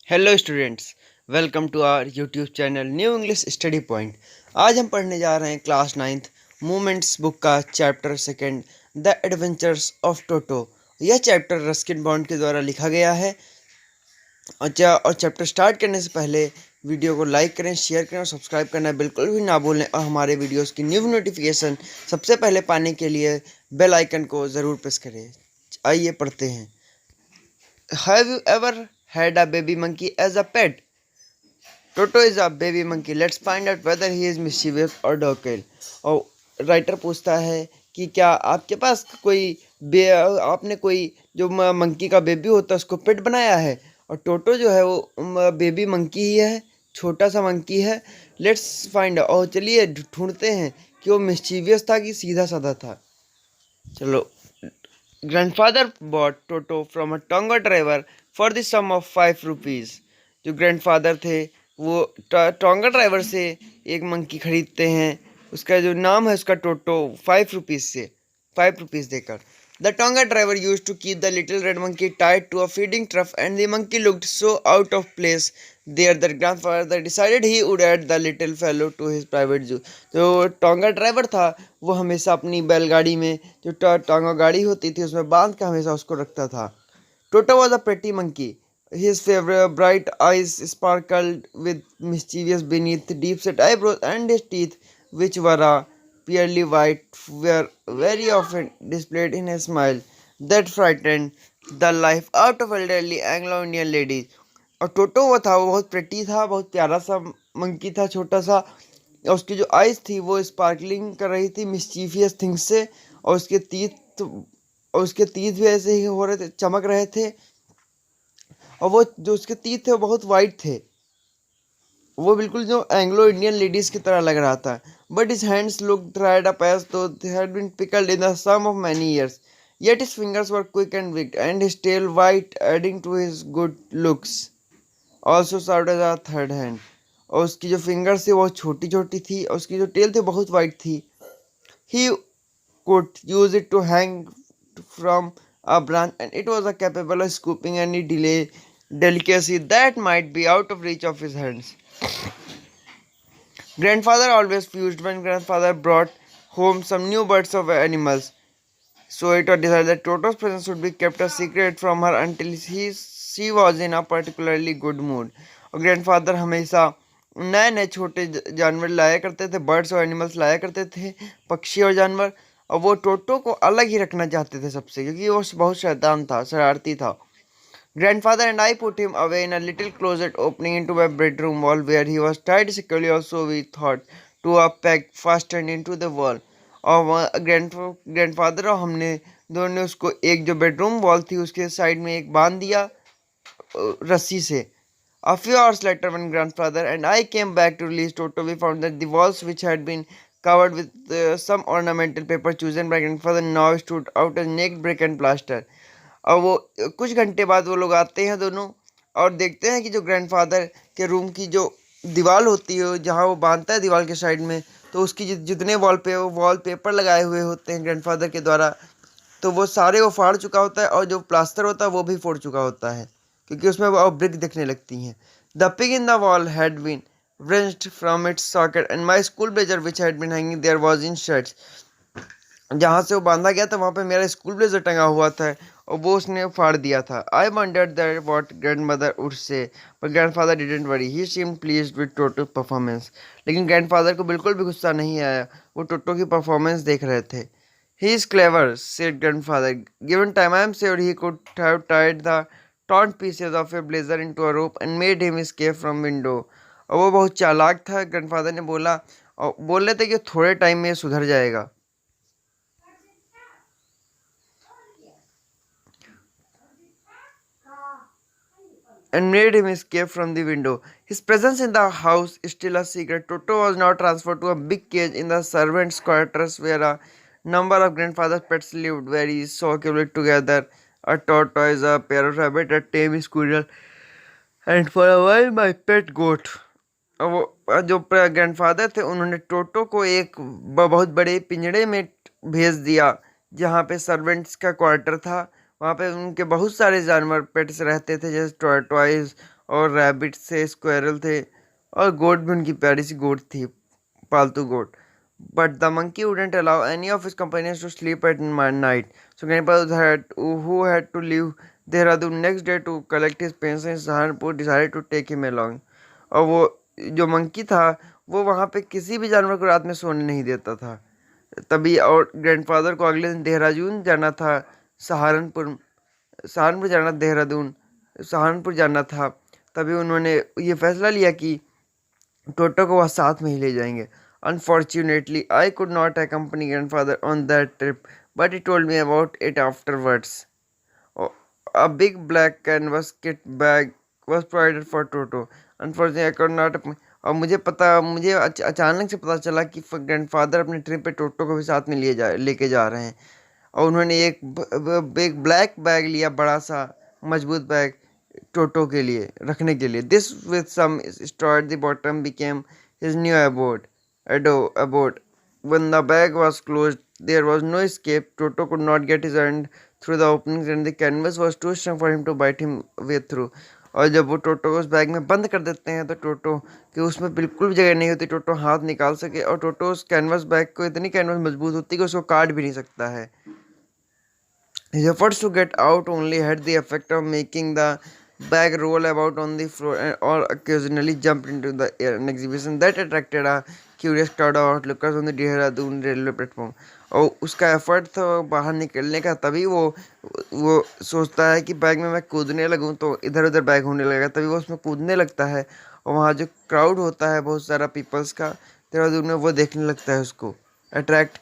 Hello students, welcome to our YouTube channel new English study point. आज हम पढ़ने जा रहे हैं क्लास नाइन्थ मूमेंट्स बुक का chapter second, the adventures of Toto. यह चैप्टर रस्किन बॉन्ड के द्वारा लिखा गया है। और चैप्टर स्टार्ट करने से पहले वीडियो को लाइक करें, शेयर करें और सब्सक्राइब करना बिल्कुल भी ना भूलें। और हमारे वीडियोस की न्यू नोटिफिकेशन सबसे पहले पाने के लिए बेल आइकन को ज़रूर प्रेस करें। आइए पढ़ते हैं। Have you ever had a baby monkey as a pet? Toto is a baby monkey. Let's find out whether he is mischievous or docile. और राइटर पूछता है कि क्या आपके पास आपने कोई जो मंकी का बेबी होता है उसको पेट बनाया है। और टोटो जो है वो बेबी मंकी ही है, छोटा सा मंकी है। लेट्स फाइंड, और चलिए ढूंढते हैं कि वो मिस्चीवियस था कि सीधा साधा था। चलो। Grandfather bought Toto from a tonga driver for the sum of 5 rupees. जो ग्रैंडफादर थे वो टोंगा ड्राइवर से एक मंकी खरीदते हैं। उसका जो नाम है उसका टोटो 5 रुपीज़ देकर। The tonga driver used to keep the little red monkey tied to a feeding trough and the monkey looked so out of place there that grandfather decided he would add the little fellow to his private zoo. जो tonga driver था वो हमेशा अपनी बैलगाड़ी में जो टांगा गाड़ी होती थी उसमें बांध के हमेशा उसको रखता था। Toto was a pretty monkey. His favorite bright eyes sparkled with mischievous beneath deep set eyebrows, and his teeth, which were purely white, were very often displayed in a smile that frightened the life out of elderly Anglo-Indian ladies. और टोटो वो बहुत pretty था, बहुत प्यारा सा monkey था, छोटा सा। और उसकी जो आइज थी वो स्पार्कलिंग कर रही थी मिस्चीफियस थिंग्स से। और उसके तीत भी ऐसे ही हो रहे थे, चमक रहे थे। और वो जो उसके तीत थे वो बहुत वाइट थे। वो बिल्कुल जो एंग्लो इंडियन लेडीज की तरह लग रहा था। But his hands looked dried up as though they had been pickled in the sum of many years. Yet his fingers were quick and big, and his tail white, adding to his good looks. Also served as a third hand. और उसकी जो fingers थी बहुत छोटी छोटी थी और उसकी जो टेल थी बहुत वाइट थी। He could use it to hang from a branch, and it was capable of scooping any delicacy that might be out of reach of his hands. Grandfather always fused when grandfather brought home some new birds of animals. So it was decided that Toto's presence should be kept a secret from her until she was in a particularly good mood. और grandfather हमेशा नए नए छोटे जानवर लाया करते थे, birds और एनिमल्स लाया करते थे, पक्षी और जानवर। और वो टोटो को अलग ही रखना चाहते थे सबसे, क्योंकि वो बहुत शैतान था, शरारती था। Grandfather and I put him away in a little closet opening into a bedroom wall where he was tied securely, or so we thought, to a peg fastened into the wall. और grandfather और हमने दोनों ने उसको एक जो bedroom wall थी उसके साइड में एक बांध दिया रस्सी से। A few hours later, when grandfather and I came back to release Toto, we found that the walls, which had been covered with some ornamental paper chosen by grandfather, now stood out as naked brick and plaster. और वो कुछ घंटे बाद वो लोग आते हैं दोनों और देखते हैं कि जो ग्रैंडफादर के रूम की जो दीवार होती है जहाँ वो बांधता है दीवार के साइड में, तो उसकी जितने वॉल पेपर लगाए हुए होते हैं ग्रैंडफादर के द्वारा, तो वो सारे वो फाड़ चुका होता है और जो प्लास्टर होता है वो भी फोड़ चुका होता है, क्योंकि उसमें वो ब्रिक दिखने लगती हैं। The peg in the wall had been wrenched from its socket, and my school blazer, which had been hanging there, was in shreds. जहाँ से वो बांधा गया था वहाँ पे मेरा स्कूल ब्लेजर टंगा हुआ था और वो उसने फाड़ दिया था। आई wandered that what grandmother would say, but grandfather didn't worry, he seemed pleased with toto performance. लेकिन ग्रैंडफादर को बिल्कुल भी गुस्सा नहीं आया, वो टोटो की परफॉर्मेंस देख रहे थे। He is clever, said grandfather, given time I am sure he could have tied the torn pieces of a blazer into a rope and made him escape from window. और वो बहुत चालाक था, ग्रैंडफादर ने बोला, और बोल रहे थे कि थोड़े टाइम में सुधर जाएगा। And made him escape from the window. His presence in the house is still a secret. Toto was now transferred to a big cage in the servants' quarters where a number of grandfather's pets lived very sociably together. A tortoise, a parrot rabbit, a tame squirrel, and for a while my pet goat. वो जो grandfather थे उन्होंने टोटो को एक बहुत बड़े पिंजड़े में भेज दिया जहाँ पे सर्वेंट्स का क्वार्टर था। वहाँ पे उनके बहुत सारे जानवर पेट्स रहते थे, जैसे टॉर्टॉइस और रैबिट थे, स्क्वायरल थे, और गोट भी उनकी प्यारी सी गोट थी, पालतू गोट. But the monkey wouldn't allow any of his companions to sleep at night. So Grandpa who had to leave Dehradun next day to collect his pensions, Saharanpur decided to take him along. और वो जो monkey था वो वहाँ पे किसी भी जानवर को रात में सोने नहीं देता था. तभी और ग्रैंडफादर को अगले दिन देहरादून जाना था. सहारनपुर सहारनपुर जाना, देहरादून सहारनपुर जाना था. तभी उन्होंने ये फैसला लिया कि टोटो को वह साथ में ही ले जाएंगे. Unfortunately, I could not accompany grandfather on that trip, but he told me about it afterwards. Oh, a big black canvas kit bag was provided for Toto. Unfortunately, I could not. और मुझे अचानक से पता चला कि grandfather अपने trip पे टोटो को भी साथ में लेके जा रहे हैं. और उन्होंने एक ब्लैक बैग लिया, बड़ा सा मजबूत बैग टोटो के लिए रखने के लिए. This with some straw at the bottom became his new abode. When the bag was closed, there was no escape. Toto could not get his hand through the openings, and the canvas was too strong for him to bite him way through. और जब वो टोटो को उस bag में बंद कर देते हैं तो टोटो कि उसमें बिल्कुल भी जगह नहीं होती टोटो हाथ निकाल सके. और टोटो उस कैनवस बैग को इतनी कैनवस मजबूत होती कि उसको काट भी नहीं सकता है. His efforts to get out only had the effect of making the bag roll about on the floor or occasionally jump into the air, an exhibition that attracted a curious crowd of onlookers on the Dehradun railway platform. और उसका effort था बाहर निकलने का, तभी वो सोचता है कि बैग में मैं कूदने लगूं तो इधर उधर बैग होने लगेगा. तभी वो उसमें कूदने लगता है और वहाँ जो क्राउड होता है बहुत सारा पीपल्स का देहरादून में, वो देखने लगता है उसको अट्रैक्ट.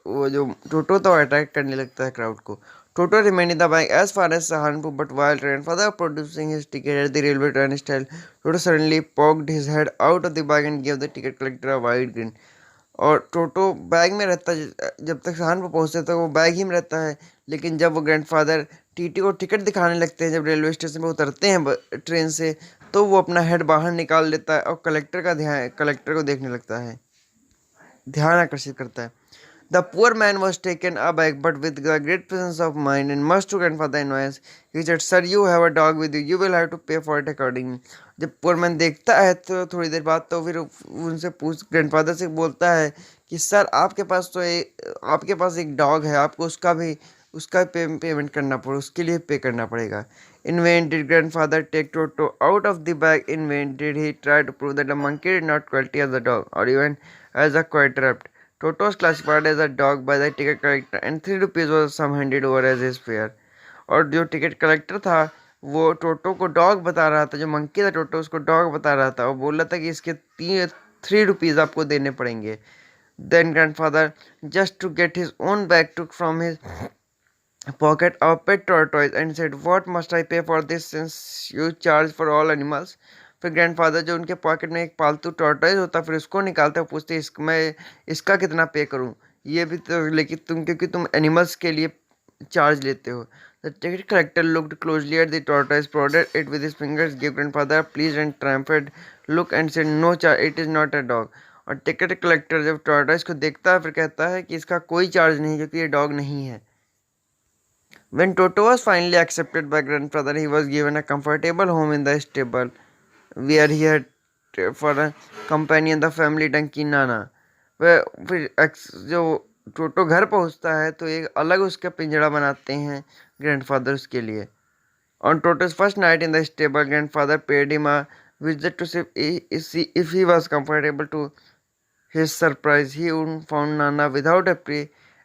वो जो टोटो था वो अट्रैक्ट करने लगता है क्राउड को. Toto remained in the bank as far as Saharanpur, but while grandfather producing his ticket at the railway turnstile, Toto suddenly poked his head out of the bag and gave the ticket collector a wide grin. और टोटो bag में रहता है, जब तक सहारनपुर पहुंचते तक वो bag ही में रहता है. लेकिन जब वो ग्रैंडफादर टीटी को टिकट दिखाने लगते हैं, जब रेलवे स्टेशन पे उतरते हैं ट्रेन से, तो वो अपना हेड बाहर निकाल लेता है और कलेक्टर को देखने लगता है, ध्यान आकर्षित करता है. The poor man was taken aback, but with the great presence of mind and much to grandfather annoyance, he said, "Sir, you have a dog with you. You will have to pay for it accordingly." जब poor man देखता है तो थोड़ी देर बाद तो फिर उनसे grandfather से बोलता है कि सर आपके पास एक डॉग है, आपको उसका पेमेंट करना पड़ेगा, उसके लिए पे करना पड़ेगा. In vain did grandfather take Toto out of the bag. In vain did he try to prove that the monkey did not quality as a dog or even as a quiet rabbit. Toto was classified as a dog by the ticket collector and 3 rupees was some handed over as his fare. और जो ticket collector था वो टोटो को dog बता रहा था, जो monkey था टोटो उसको डॉग बता रहा था और बोल रहा था कि इसके 3 रुपीज़ आपको देने पड़ेंगे. Then grandfather, just to get his own bag, took from his pocket a pet tortoise and said, "What must I pay for this since you charge for all animals?" फिर ग्रैंडफादर जो उनके pocket में एक पालतू tortoise होता है फिर उसको निकालते हैं, पूछते मैं इसका कितना पे करूं, ये भी तो लेकिन क्योंकि तुम एनिमल्स के लिए चार्ज लेते हो. The ticket collector looked closely at the tortoise, prodded it with his fingers, give grandfather please and triumphed look and said, "no charge, it is not a dog." और टिकट कलेक्टर जब tortoise को देखता है फिर कहता है कि इसका कोई चार्ज नहीं क्योंकि ये डॉग नहीं है. When Toto was finally accepted by grandfather, he was given a comfortable home in the stable, where he had for a companion the family donkey Nana. वह फिर जो टोटो घर पहुंचता है तो एक अलग उसका पिंजड़ा बनाते हैं ग्रैंडफादर उसके लिए. On Toto's first night in the stable, grandfather paid him a visit to see if he was comfortable. To his surprise, he found Nana without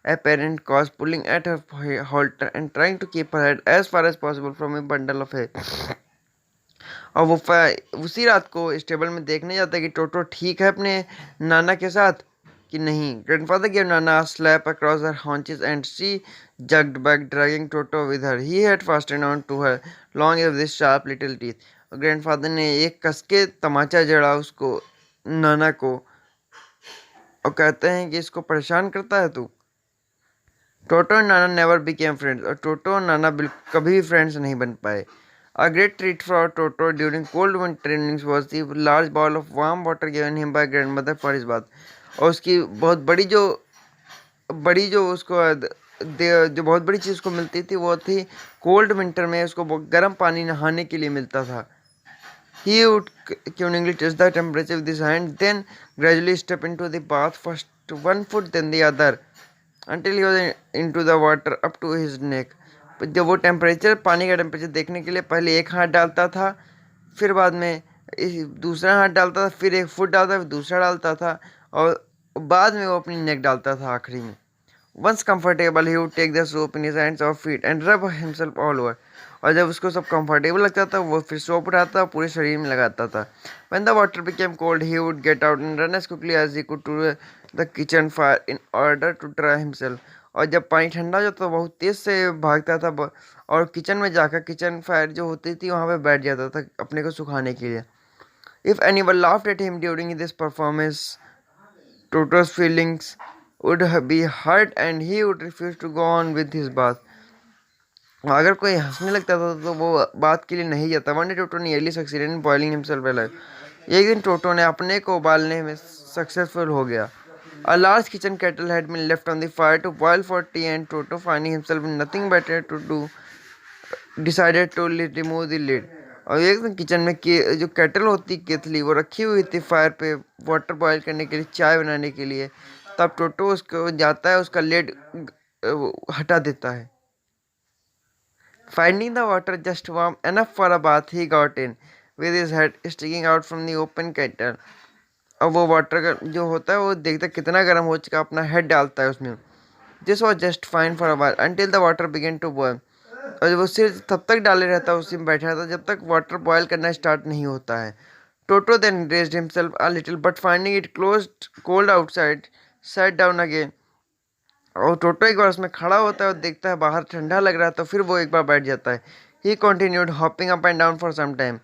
apparent cause pulling at her halter and trying to keep her head as far as possible from a bundle of hay. और वो उसी रात को stable में देखने जाता है कि टोटो ठीक है अपने नाना के साथ कि नहीं. Grandfather gave Nana a slap across her haunches and she jumped back, dragging Toto with her. He had fastened on to her long with his sharp little teeth. और ग्रैंडफादर ने एक कस के तमाचा जड़ा उसको नाना को और कहते हैं कि इसको परेशान करता है तू. टोटो and Nana never became friends, और टोटो और नाना कभी भी फ्रेंड्स नहीं बन पाए. A great treat for Toto during cold winter evenings was the large bowl of warm water given him by grandmother for his bath. और उसकी बहुत बड़ी चीज़ उसको मिलती थी वो थी कोल्ड विंटर में उसको गर्म पानी नहाने के लिए मिलता था. He would cunningly test the temperature with his hand, then gradually step into the bath, first one foot, then the other, until he was into the water up to his neck. जब वो temperature पानी का temperature देखने के लिए पहले एक हाथ डालता था, फिर बाद में दूसरा हाथ डालता था, फिर एक फुट डालता था, फिर दूसरा डालता था, और बाद में वो अपनी नेक डालता था आखिरी में. Once comfortable, he would take the soap in his hands or feet and rub himself all over. और जब उसको सब कंफर्टेबल लगता था वो फिर सोप उठाता पूरे शरीर में लगाता था. When the water became cold, he would get out and run as quickly as he could to the kitchen fire in order to dry himself. और जब पानी ठंडा हो जाता तो बहुत तेज से भागता था और किचन में जाकर किचन फायर जो होती थी वहाँ पे बैठ जाता था अपने को सुखाने के लिए. If anyone laughed at him during this performance, Toto's feelings would be hurt and he would refuse to go on with his bath. अगर कोई हंसने लगता था तो वो बात के लिए नहीं जाता. One day Toto nearly succeeded in boiling himself alive. एक दिन टोटो ने अपने को उबालने में सक्सेसफुल हो गया. A large kitchen kettle had been left on the fire to boil for tea, and Toto, finding himself with nothing better to do, decided to remove the lid. और एक दिन किचन में जो केटल होती केतली वो रखी हुई थी फायर पे वाटर बॉयल करने के लिए, चाय बनाने के लिए. तब टोटो उसको जाता है, उसका लेड हटा देता है. Finding the water just warm enough for a bath, he got in with his head sticking out from the open kettle. अब वो वाटर का जो होता है वो देखता कितना गर्म हो चुका, अपना हेड डालता है उसमें. This was just fine for a while until the water began to boil. और वो सिर्फ तब तक डाले रहता है, उसी में बैठा रहता जब तक वाटर बॉयल करना स्टार्ट नहीं होता है. Toto then raised himself a little, but finding it cold outside, sat down again. और टोटो एक बार उसमें खड़ा होता है और देखता है बाहर ठंडा लग रहा है, तो फिर वो एक बार बैठ जाता है. He continued hopping up and down for some time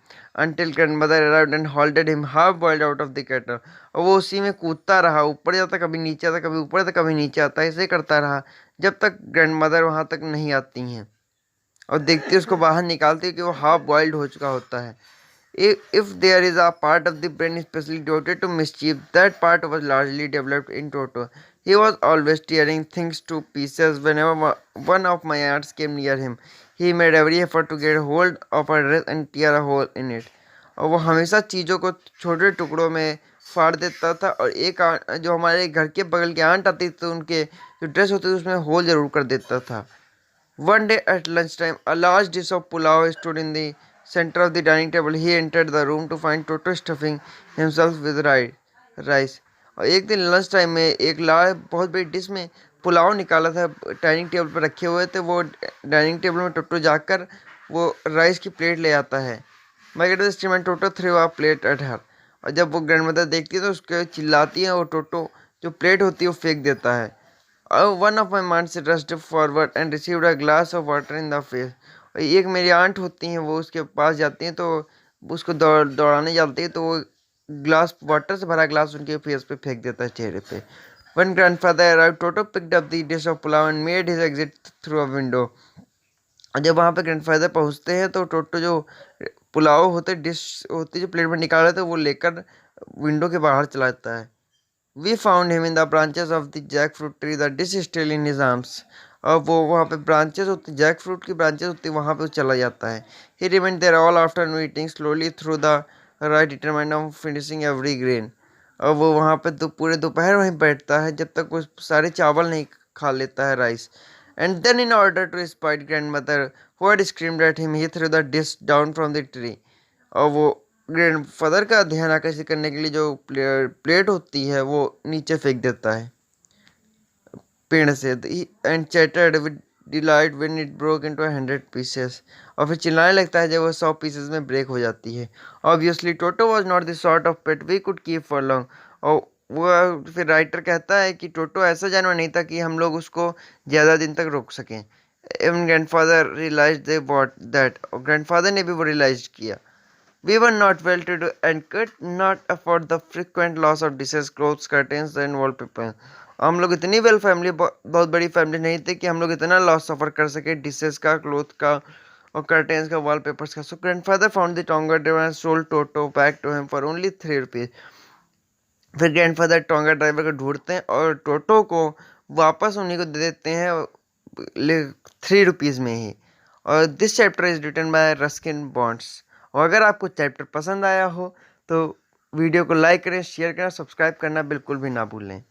until grandmother arrived and halted him half boiled out of the kettle. और वो उसी में कूदता रहा, ऊपर जाता कभी नीचे आता, कभी ऊपर आता कभी नीचे आता, ऐसे करता रहा जब तक ग्रैंडमदर वहां तक नहीं आती हैं और देखती उसको बाहर निकालती कि वो हाफ बॉइल्ड हो चुका होता है. If there is a part of the brain especially devoted to mischief, that part was largely developed in Toto. He was always tearing things to pieces whenever one of my aunts came near him. He made every effort to get hold of her dress and tear a hole in it. और वो हमेशा चीज़ों को छोटे टुकड़ों में फाड़ देता था. और एक जो हमारे घर के बगल की आंट आती थी, उनके जो ड्रेस होती थी उसमें होल जरूर कर देता था. One day at lunchtime, a large dish of pulao stood in the center of the dining table. He entered the room to find Toto stuffing himself with rice. और एक दिन लंच टाइम में एक large बहुत बड़ी dish में पुलाव निकाला था, डाइनिंग टेबल पर रखे हुए थे. वो डाइनिंग टेबल में टोटो जाकर वो राइस की प्लेट ले आता है. Toto threw a plate at her. और जब वो ग्रैंडमदर देखती है तो उसके चिल्लाती है और टोटो जो प्लेट होती है वो फेंक देता है. One of my aunts rushed forward and received a glass of water in the face. और एक मेरी आंट होती हैं, वो उसके पास जाती हैं तो उसको दौड़ाने जाती है, तो वो ग्लास वाटर से भरा ग्लास उनके फेस पे फेंक देता है, चेहरे पे. When grandfather arrived, Toto picked up the dish of pulao and made his exit through a window. और जब वहाँ पे ग्रैंडफादर पहुँचते हैं तो टोटो जो पुलाव होते डिश होती जो प्लेट में निकाल रहे थे वो लेकर विंडो के बाहर चला जाता है. We found him in the branches of the jackfruit tree. The dish is still in his arms. और वो वहाँ पे ब्रांचेस होती जैक फ्रूट की ब्रांचेस होती वहाँ पे वो चला जाता है. He remained there all afternoon eating slowly through the right, determined on finishing every grain. और वो वहाँ पे पूरे दोपहर वहीं बैठता है जब तक वो सारे चावल नहीं खा लेता है, rice. And then in order to spite grandmother who had screamed at him, he threw the dish down from the tree. और वो ग्रैंडफादर का ध्यान आकर्षित करने के लिए जो प्लेट होती है वो नीचे फेंक देता है पेड़ से. And chattered with delight when it broke into 100 pieces. और फिर चिल्लाने लगता है जब वो 100 पीसेस में ब्रेक हो जाती है. Obviously Toto was not the sort of pet we could keep for long. और वो फिर राइटर कहता है कि टोटो ऐसा जानवर नहीं था कि हम लोग उसको ज़्यादा दिन तक रोक सकें. Even grandfather realised they what that. और ग्रैंडफादर ने भी वो रियलाइज किया. We were not well to do and could not afford the frequent loss of dishes, clothes, curtains and wallpaper. हम लोग इतनी वेल फैमिली बहुत बड़ी फैमिली नहीं थी कि हम लोग इतना लॉस सफर कर सके डिशेस का, क्लोथ का और कर्टेन्स का, वॉलपेपर्स का. So grandfather found the tonga driver and sold Toto back to him for only 3 rupees. फिर ग्रैंडफादर टोंगा ड्राइवर को ढूंढते हैं और टोटो को वापस उन्हीं को दे देते हैं 3 रुपीज़ में ही. और this chapter is written by Ruskin Bonds. और अगर आपको चैप्टर पसंद आया हो तो वीडियो को लाइक करें, शेयर करें, सब्सक्राइब करना बिल्कुल भी ना भूलें।